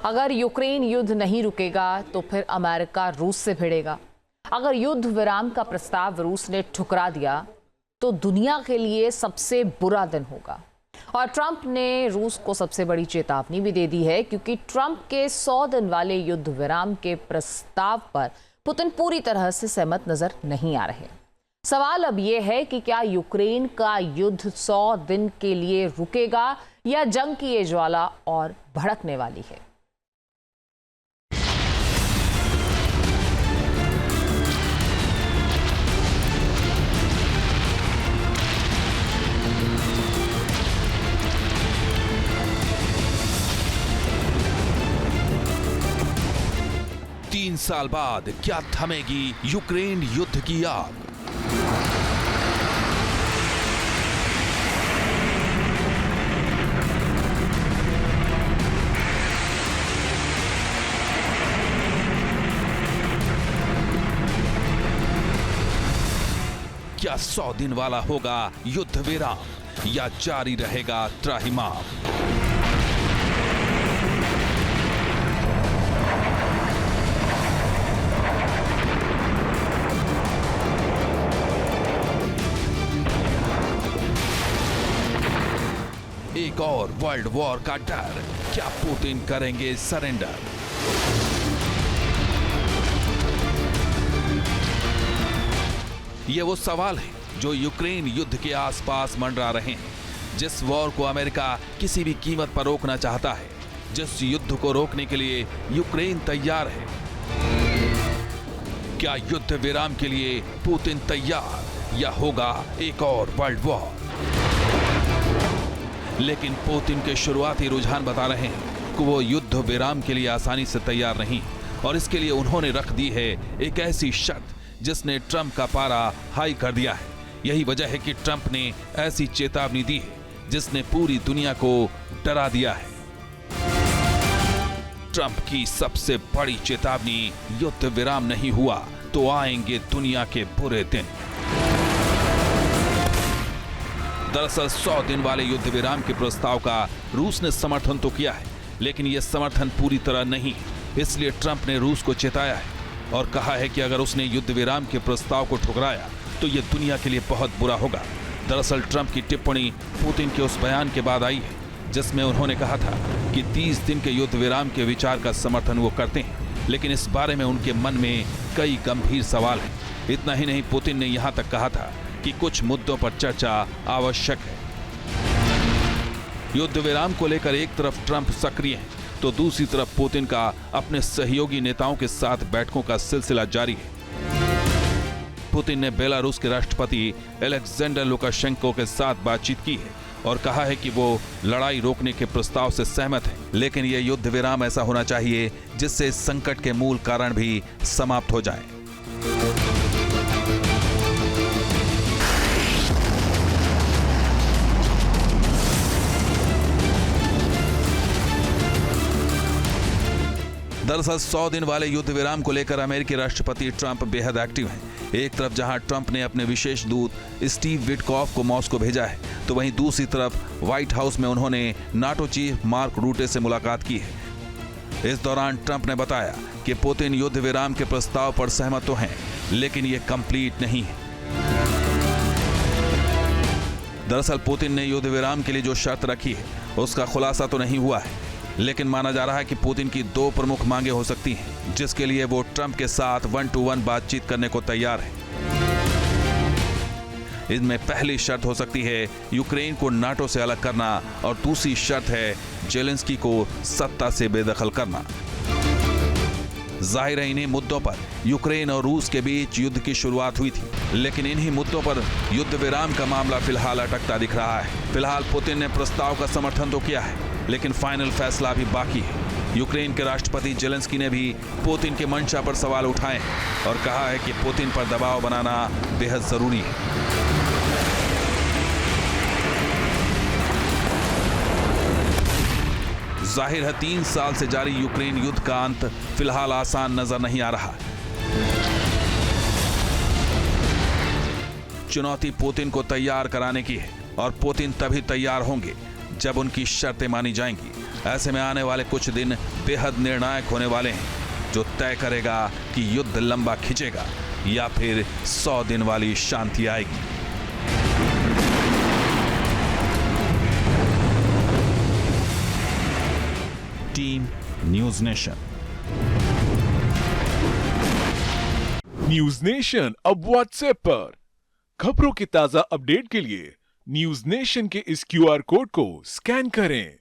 अगर यूक्रेन युद्ध नहीं रुकेगा तो फिर अमेरिका रूस से भिड़ेगा। अगर युद्ध विराम का प्रस्ताव रूस ने ठुकरा दिया तो दुनिया के लिए सबसे बुरा दिन होगा। और ट्रंप ने रूस को सबसे बड़ी चेतावनी भी दे दी है, क्योंकि ट्रंप के 100 दिन वाले युद्ध विराम के प्रस्ताव पर पुतिन पूरी तरह से सहमत नजर नहीं आ रहे। सवाल अब यह है कि क्या यूक्रेन का युद्ध 100 दिन के लिए रुकेगा या जंग की ये ज्वाला और भड़कने वाली है। तीन साल बाद क्या थमेगी यूक्रेन युद्ध की आग? क्या 100 दिन वाला होगा युद्ध विराम या जारी रहेगा त्राहिमाम? एक और वर्ल्ड वॉर का डर, क्या पुतिन करेंगे सरेंडर? ये वो सवाल हैं जो यूक्रेन युद्ध के आसपास मंडरा रहे हैं, जिस वॉर को अमेरिका किसी भी कीमत पर रोकना चाहता है, जिस युद्ध को रोकने के लिए यूक्रेन तैयार है। क्या युद्ध विराम के लिए पुतिन तैयार या होगा एक और वर्ल्ड वॉर? लेकिन पुतिन के शुरुआती रुझान बता रहे हैं कि वो युद्ध विराम के लिए आसानी से तैयार नहीं, और इसके लिए उन्होंने रख दी है एक ऐसी शर्त जिसने ट्रंप का पारा हाई कर दिया है। यही वजह है कि ट्रंप ने ऐसी चेतावनी दी है जिसने पूरी दुनिया को डरा दिया है। ट्रंप की सबसे बड़ी चेतावनी, युद्ध विराम नहीं हुआ तो आएंगे दुनिया के बुरे दिन। दरअसल 100 दिन वाले युद्ध विराम के प्रस्ताव का रूस ने समर्थन तो किया है, लेकिन यह समर्थन पूरी तरह नहीं। इसलिए ट्रंप ने रूस को चेताया है और कहा है कि अगर उसने युद्ध विराम के प्रस्ताव को ठुकराया तो यह दुनिया के लिए बहुत बुरा होगा। दरअसल ट्रंप की टिप्पणी पुतिन के उस बयान के बाद आई है जिसमें उन्होंने कहा था कि 30 दिन के युद्ध विराम के विचार का समर्थन वो करते हैं, लेकिन इस बारे में उनके मन में कई गंभीर सवाल हैं। इतना ही नहीं, पुतिन ने यहां तक कहा था कि कुछ मुद्दों पर चर्चा आवश्यक है। युद्ध विराम को लेकर एक तरफ ट्रंप सक्रिय है तो दूसरी तरफ पुतिन का अपने सहयोगी नेताओं के साथ बैठकों का सिलसिला जारी है। पुतिन ने बेलारूस के राष्ट्रपति अलेक्जेंडर लुकाशेंको के साथ बातचीत की है और कहा है कि वो लड़ाई रोकने के प्रस्ताव से सहमत है, लेकिन यह युद्ध विराम ऐसा होना चाहिए जिससे इस संकट के मूल कारण भी समाप्त हो जाए। दरअसल 100 दिन वाले युद्ध विराम को लेकर अमेरिकी राष्ट्रपति ट्रंप बेहद एक्टिव हैं। एक तरफ जहां ट्रंप ने अपने विशेष दूत स्टीव विटकॉफ को मॉस्को भेजा है, तो वहीं दूसरी तरफ व्हाइट हाउस में उन्होंने नाटो चीफ मार्क रूटे से मुलाकात की है। इस दौरान ट्रंप ने बताया कि पुतिन युद्ध विराम के प्रस्ताव पर सहमत तो हैं, लेकिन ये कंप्लीट नहीं है। दरअसल पुतिन ने युद्ध विराम के लिए जो शर्त रखी है उसका खुलासा तो नहीं हुआ है, लेकिन माना जा रहा है कि पुतिन की 2 प्रमुख मांगे हो सकती हैं, जिसके लिए वो ट्रंप के साथ 1-to-1 बातचीत करने को तैयार है। इनमें पहली शर्त हो सकती है यूक्रेन को नाटो से अलग करना, और दूसरी शर्त है जेलेंस्की को सत्ता से बेदखल करना। जाहिर है इन्हीं मुद्दों पर यूक्रेन और रूस के बीच युद्ध की शुरुआत हुई थी, लेकिन इन्हीं मुद्दों पर युद्ध विराम का मामला फिलहाल अटकता दिख रहा है। फिलहाल पुतिन ने प्रस्ताव का समर्थन तो किया है, लेकिन फाइनल फैसला अभी बाकी है। यूक्रेन के राष्ट्रपति जेलेंस्की ने भी पुतिन के मंशा पर सवाल उठाए हैं और कहा है कि पुतिन पर दबाव बनाना बेहद जरूरी है। जाहिर है 3 साल से जारी यूक्रेन युद्ध का अंत फिलहाल आसान नजर नहीं आ रहा। चुनौती पुतिन को तैयार कराने की है, और पुतिन तभी तैयार होंगे जब उनकी शर्तें मानी जाएंगी। ऐसे में आने वाले कुछ दिन बेहद निर्णायक होने वाले हैं, जो तय करेगा कि युद्ध लंबा खिंचेगा या फिर 100 दिन वाली शांति आएगी। Team news nation. News nation अब व्हाट्सएप पर खबरों की ताजा अपडेट के लिए न्यूज नेशन के इस QR कोड को स्कैन करें